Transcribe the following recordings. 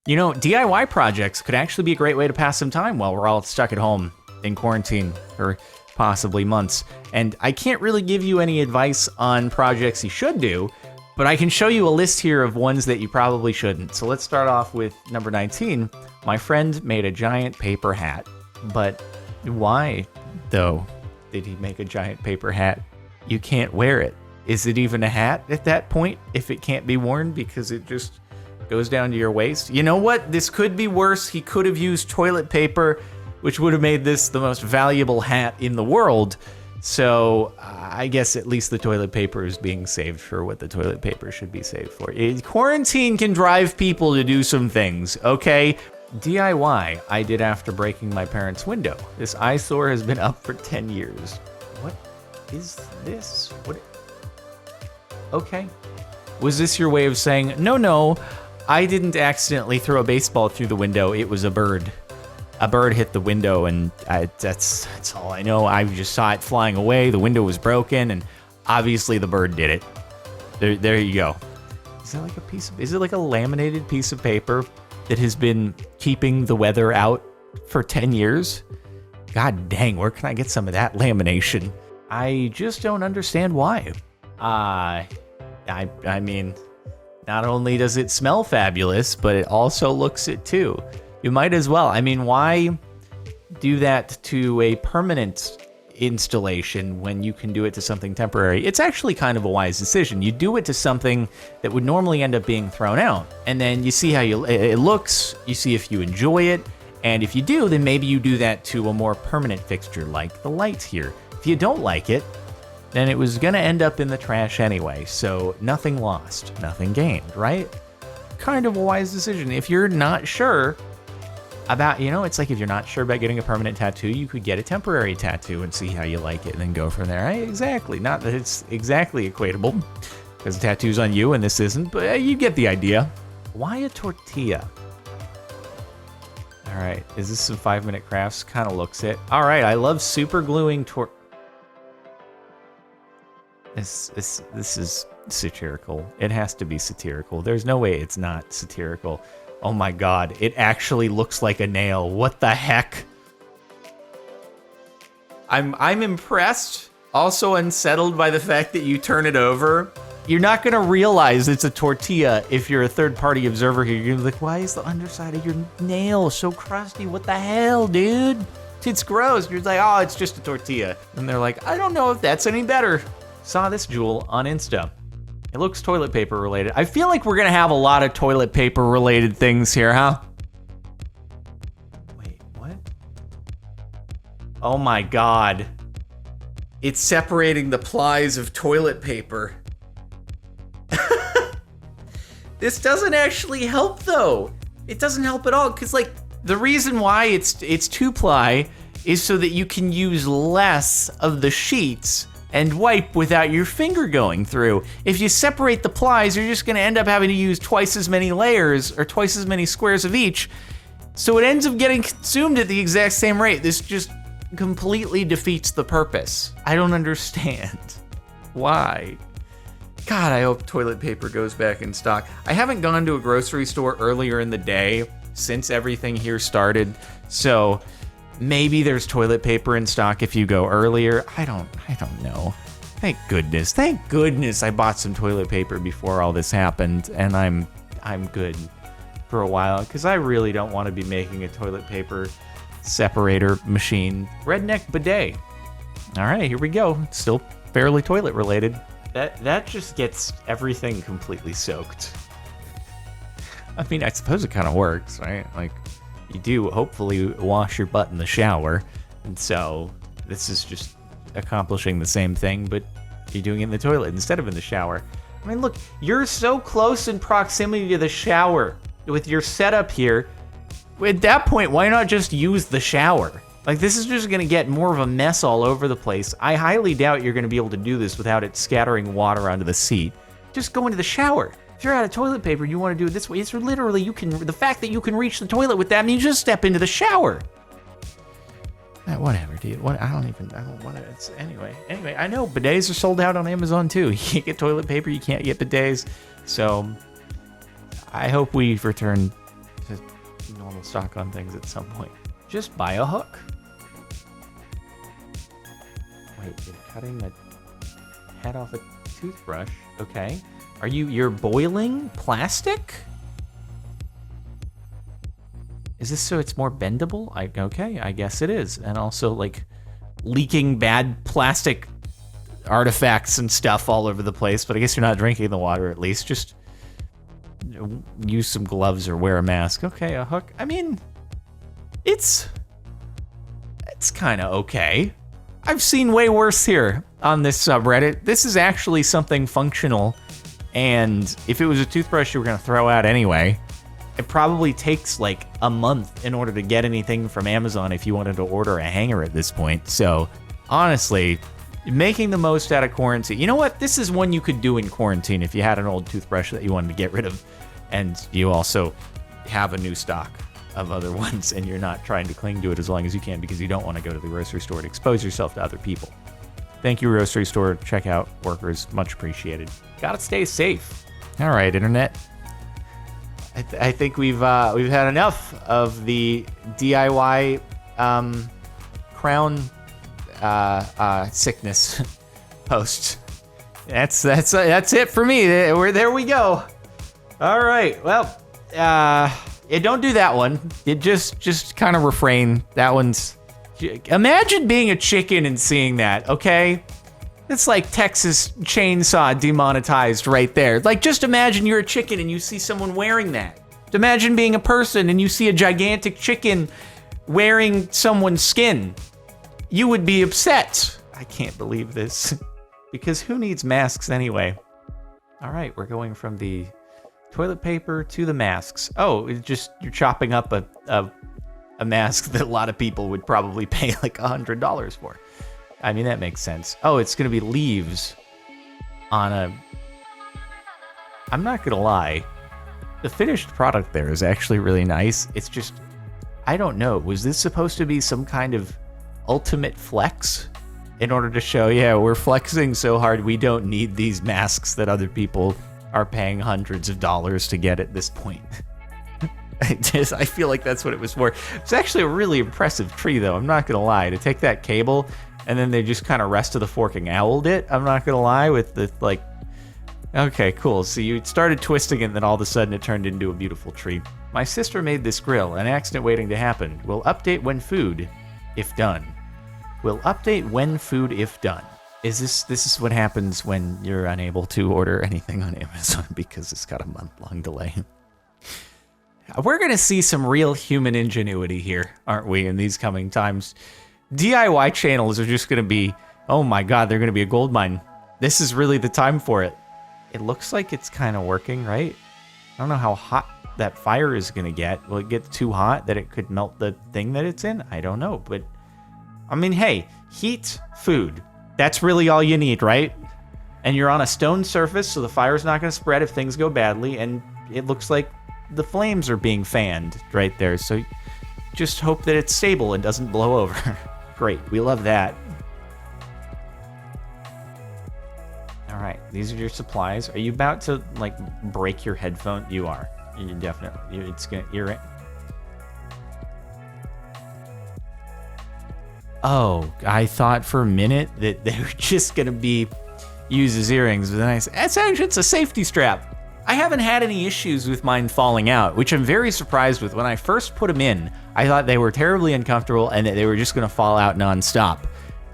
You know, DIY projects could actually be a great way to pass some time while we're all stuck at home in quarantine for possibly months. And I can't really give you any advice on projects you should do, but I can show you a list here of ones that you probably shouldn't. So let's start off with number 19. My friend made a giant paper hat. But why, though, did he make a giant paper hat? You can't wear it. Is it even a hat at that point if it can't be worn because it just goes down to your waist? You know what? This could be worse. He could have used toilet paper, which would have made this the most valuable hat in the world. So I guess at least the toilet paper is being saved for what the toilet paper should be saved for. Quarantine can drive people to do some things, okay? DIY I did after breaking my parents' window. This eyesore has been up for 10 years. What is this? What? Okay. Was this your way of saying, no, I didn't accidentally throw a baseball through the window, it was a bird. A bird hit the window, and that's all I know. I just saw it flying away, the window was broken, and obviously the bird did it. There you go. Is it like a laminated piece of paper that has been keeping the weather out for 10 years? God dang, where can I get some of that lamination? I just don't understand why. I mean, not only does it smell fabulous, but it also looks it too. You might as well. I mean, why do that to a permanent installation when you can do it to something temporary? It's actually kind of a wise decision. You do it to something that would normally end up being thrown out, and then you see how it looks, you see if you enjoy it, and if you do, then maybe you do that to a more permanent fixture like the light here. If you don't like it, then it was gonna end up in the trash anyway, so nothing lost, nothing gained, right? Kind of a wise decision. If you're not sure about, it's like if you're not sure about getting a permanent tattoo, you could get a temporary tattoo and see how you like it and then go from there. Exactly. Not that it's exactly equatable, because the tattoo's on you and this isn't, but you get the idea. Why a tortilla? All right, is this some 5-minute crafts? Kind of looks it. All right, I love super gluing This is satirical. It has to be satirical. There's no way it's not satirical. Oh my God, it actually looks like a nail. What the heck? I'm impressed, also unsettled by the fact that you turn it over. You're not gonna realize it's a tortilla if you're a third-party observer here. You're like, why is the underside of your nail so crusty? What the hell, dude? It's gross. You're like, oh, it's just a tortilla. And they're like, I don't know if that's any better. Saw this jewel on Insta. It looks toilet paper related. I feel like we're gonna have a lot of toilet paper related things here, huh? Wait, what? Oh my God. It's separating the plies of toilet paper. This doesn't actually help though. It doesn't help at all, because like the reason why it's 2-ply is so that you can use less of the sheets and wipe without your finger going through. If you separate the plies, you're just gonna end up having to use twice as many layers or twice as many squares of each. So it ends up getting consumed at the exact same rate. This just completely defeats the purpose. I don't understand. Why? God, I hope toilet paper goes back in stock. I haven't gone to a grocery store earlier in the day since everything here started, so maybe there's toilet paper in stock if you go earlier. I don't know. Thank goodness I bought some toilet paper before all this happened, and I'm good for a while, because I really don't want to be making a toilet paper separator machine. Redneck bidet. All right, here we go. It's still fairly toilet related. That just gets everything completely soaked. I mean, I suppose it kind of works, right? Like, you do hopefully wash your butt in the shower, and so this is just accomplishing the same thing, but you're doing it in the toilet instead of in the shower. I mean, look, you're so close in proximity to the shower with your setup here. At that point, why not just use the shower? Like, this is just gonna get more of a mess all over the place. I highly doubt you're gonna be able to do this without it scattering water onto the seat. Just go into the shower. If you're out of toilet paper, you want to do it this way. It's literally, the fact that you can reach the toilet with that means you just step into the shower. Whatever, dude. I don't want to. Anyway, I know bidets are sold out on Amazon too. You can't get toilet paper, you can't get bidets. So I hope we return to stock on things at some point. Just buy a hook. Wait, you're cutting the head off a toothbrush. Okay. You're boiling plastic? Is this so it's more bendable? Okay, I guess it is. And also, like, leaking bad plastic artifacts and stuff all over the place. But I guess you're not drinking the water, at least. Just use some gloves or wear a mask. Okay, a hook. I mean, it's kind of okay. I've seen way worse here on this subreddit. This is actually something functional. And if it was a toothbrush you were going to throw out anyway, it probably takes like a month in order to get anything from Amazon if you wanted to order a hanger at this point. So honestly, making the most out of quarantine. You know what? This is one you could do in quarantine if you had an old toothbrush that you wanted to get rid of and you also have a new stock of other ones and you're not trying to cling to it as long as you can because you don't want to go to the grocery store and expose yourself to other people. Thank you, grocery store checkout workers. Much appreciated. Gotta stay safe. All right, internet. I think we've had enough of the DIY crown sickness post. That's it for me. There we go. All right. Well, don't do that one. It just kind of refrain. That one's. Imagine being a chicken and seeing that, okay? It's like Texas Chainsaw demonetized right there. Like, just imagine you're a chicken and you see someone wearing that. Imagine being a person and you see a gigantic chicken wearing someone's skin. You would be upset. I can't believe this. Because who needs masks anyway? All right, we're going from the toilet paper to the masks. Oh, you're chopping up a mask that a lot of people would probably pay like $100 for. I mean, that makes sense. Oh, it's going to be leaves on I'm not going to lie. The finished product there is actually really nice. It's just, I don't know. Was this supposed to be some kind of ultimate flex in order to show, yeah, we're flexing so hard we don't need these masks that other people are paying hundreds of dollars to get at this point? I feel like that's what it was for. It's actually a really impressive tree, though. I'm not going to lie. To take that cable and then they just kind of rest of the forking owled it. I'm not going to lie with the, like, okay, cool. So you started twisting it and then all of a sudden it turned into a beautiful tree. My sister made this grill, an accident waiting to happen. We'll update when food, if done. We'll update when food, if done. This is what happens when you're unable to order anything on Amazon because it's got a month-long delay. We're going to see some real human ingenuity here, aren't we, in these coming times? DIY channels are just going to be, oh my god, they're going to be a goldmine. This is really the time for it. It looks like it's kind of working, right? I don't know how hot that fire is going to get. Will it get too hot that it could melt the thing that it's in? I don't know, but I mean, hey, heat food. That's really all you need, right? And you're on a stone surface, so the fire's not going to spread if things go badly, and it looks like the flames are being fanned right there, so just hope that it's stable and doesn't blow over. Great, we love that. All right, these are your supplies. Are you about to, like, break your headphone? You are. You definitely. You're. Oh, I thought for a minute that they were just gonna be used as earrings, but then I said, it's a safety strap. I haven't had any issues with mine falling out, which I'm very surprised with. When I first put them in, I thought they were terribly uncomfortable and that they were just gonna fall out nonstop.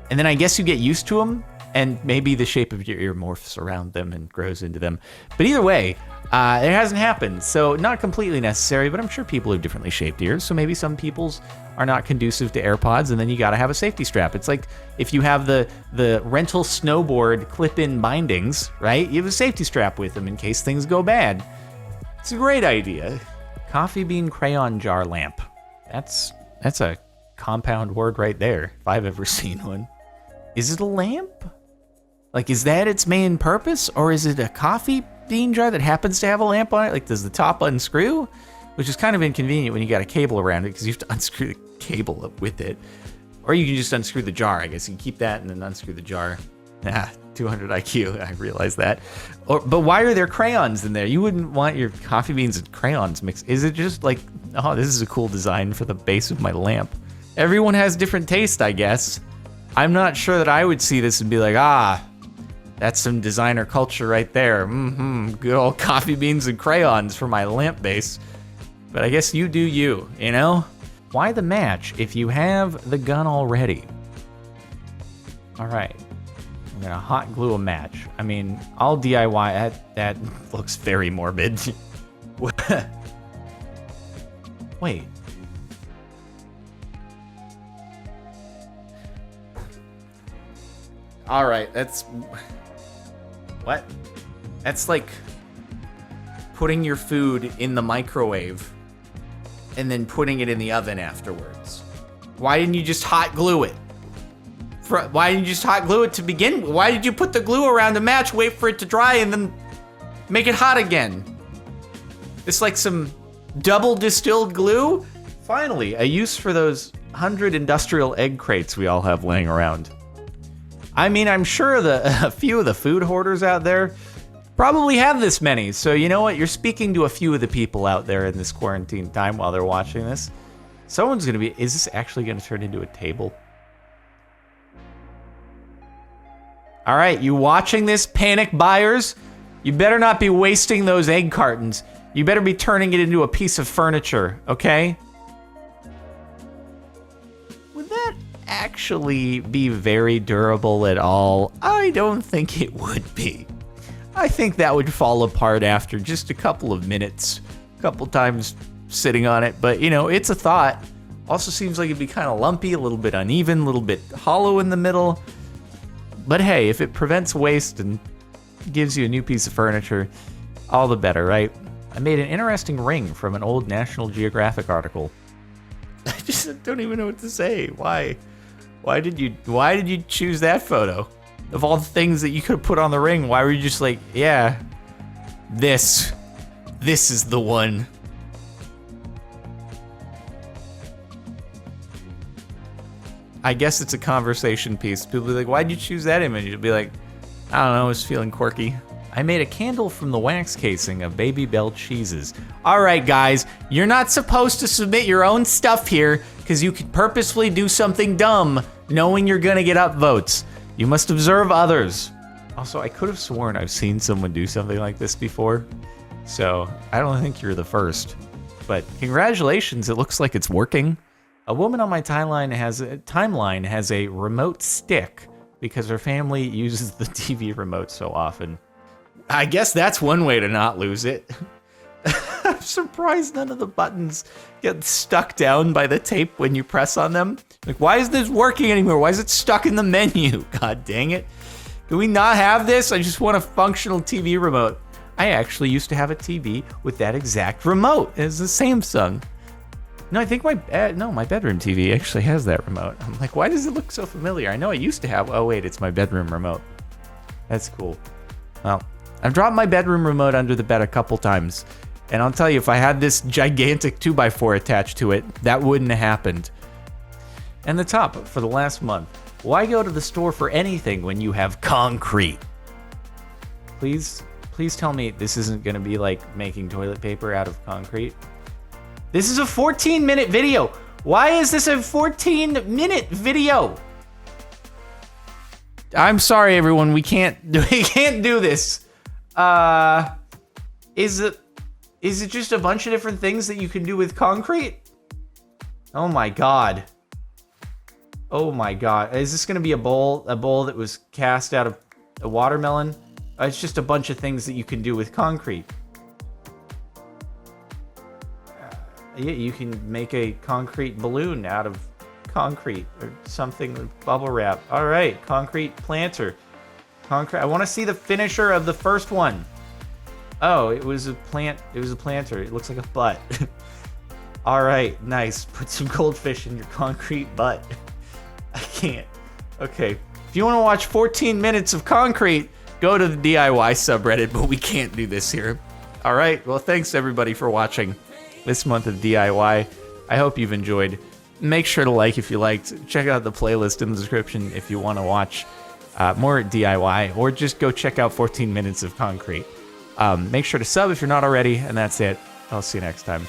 And then I guess you get used to them, and maybe the shape of your ear morphs around them and grows into them. But either way, it hasn't happened, so not completely necessary, but I'm sure people have differently shaped ears, so maybe some people's are not conducive to AirPods, and then you gotta have a safety strap. It's like if you have the rental snowboard clip-in bindings, right? You have a safety strap with them in case things go bad. It's a great idea. Coffee bean crayon jar lamp. That's a compound word right there, if I've ever seen one. Is it a lamp? Like, is that its main purpose, or is it a coffee bean jar that happens to have a lamp on it? Like, does the top unscrew? Which is kind of inconvenient when you got a cable around it because you have to unscrew the cable up with it. Or you can just unscrew the jar, I guess. You can keep that and then unscrew the jar. Ah, 200 IQ, I realize that. But why are there crayons in there? You wouldn't want your coffee beans and crayons mixed. Is it just like, oh, this is a cool design for the base of my lamp? Everyone has different taste, I guess. I'm not sure that I would see this and be like, ah, that's some designer culture right there. Good old coffee beans and crayons for my lamp base. But I guess you do you, you know? Why the match if you have the gun already? All right, I'm gonna hot glue a match. I mean, I'll DIY, that looks very morbid. Wait. All right, that's, what? That's like putting your food in the microwave and then putting it in the oven afterwards. Why didn't you just hot glue it? Why didn't you just hot glue it to begin with? Why did you put the glue around the match, wait for it to dry, and then make it hot again? It's like some double distilled glue? Finally, a use for those 100 industrial egg crates we all have laying around. I mean, I'm sure a few of the food hoarders out there probably have this many. So you know what? You're speaking to a few of the people out there in this quarantine time while they're watching this. Someone's going to be, is this actually going to turn into a table? All right, you watching this, panic buyers? You better not be wasting those egg cartons. You better be turning it into a piece of furniture, okay? Would that actually be very durable at all? I don't think it would be. I think that would fall apart after just a couple of minutes, a couple times sitting on it, but you know, it's a thought. Also seems like it'd be kind of lumpy, a little bit uneven, a little bit hollow in the middle. But hey, if it prevents waste and gives you a new piece of furniture, all the better, right? I made an interesting ring from an old National Geographic article. I just don't even know what to say. Why did you choose that photo? Of all the things that you could have put on the ring, why were you just like, yeah, this is the one. I guess it's a conversation piece. People be like, why'd you choose that image? You'll be like, I don't know, I was feeling quirky. I made a candle from the wax casing of Baby Bell cheeses. All right, guys, you're not supposed to submit your own stuff here because you could purposefully do something dumb knowing you're gonna get upvotes. You must observe others. Also, I could have sworn I've seen someone do something like this before, so I don't think you're the first. But congratulations, it looks like it's working. A woman on my timeline has a remote stick because her family uses the TV remote so often. I guess that's one way to not lose it. I'm surprised none of the buttons get stuck down by the tape when you press on them. Like, why is this working anymore? Why is it stuck in the menu? God dang it. Do we not have this? I just want a functional TV remote. I actually used to have a TV with that exact remote. It's a Samsung. No, I think my bedroom TV actually has that remote. I'm like, why does it look so familiar? I know I used to have, oh wait, it's my bedroom remote. That's cool. Well, I've dropped my bedroom remote under the bed a couple times. And I'll tell you, if I had this gigantic 2x4 attached to it, that wouldn't have happened. And the top for the last month. Why go to the store for anything when you have concrete? Please tell me this isn't gonna be like making toilet paper out of concrete. This is a 14-minute video. Why is this a 14-minute video? I'm sorry, everyone. We can't do this. Is it just a bunch of different things that you can do with concrete? Oh my god. Oh my god. Is this gonna be a bowl that was cast out of a watermelon? It's just a bunch of things that you can do with concrete. Yeah, you can make a concrete balloon out of concrete or something with bubble wrap. All right, concrete planter. I want to see the finisher of the first one. Oh, it was a plant. It was a planter. It looks like a butt. All right, nice. Put some goldfish in your concrete butt. I can't. Okay, if you want to watch 14 minutes of concrete, go to the DIY subreddit, but we can't do this here. All right, well, thanks everybody for watching this month of DIY. I hope you've enjoyed. Make sure to like if you liked. Check out the playlist in the description if you want to watch more DIY, or just go check out 14 Minutes of Concrete. Make sure to sub if you're not already, and that's it. I'll see you next time.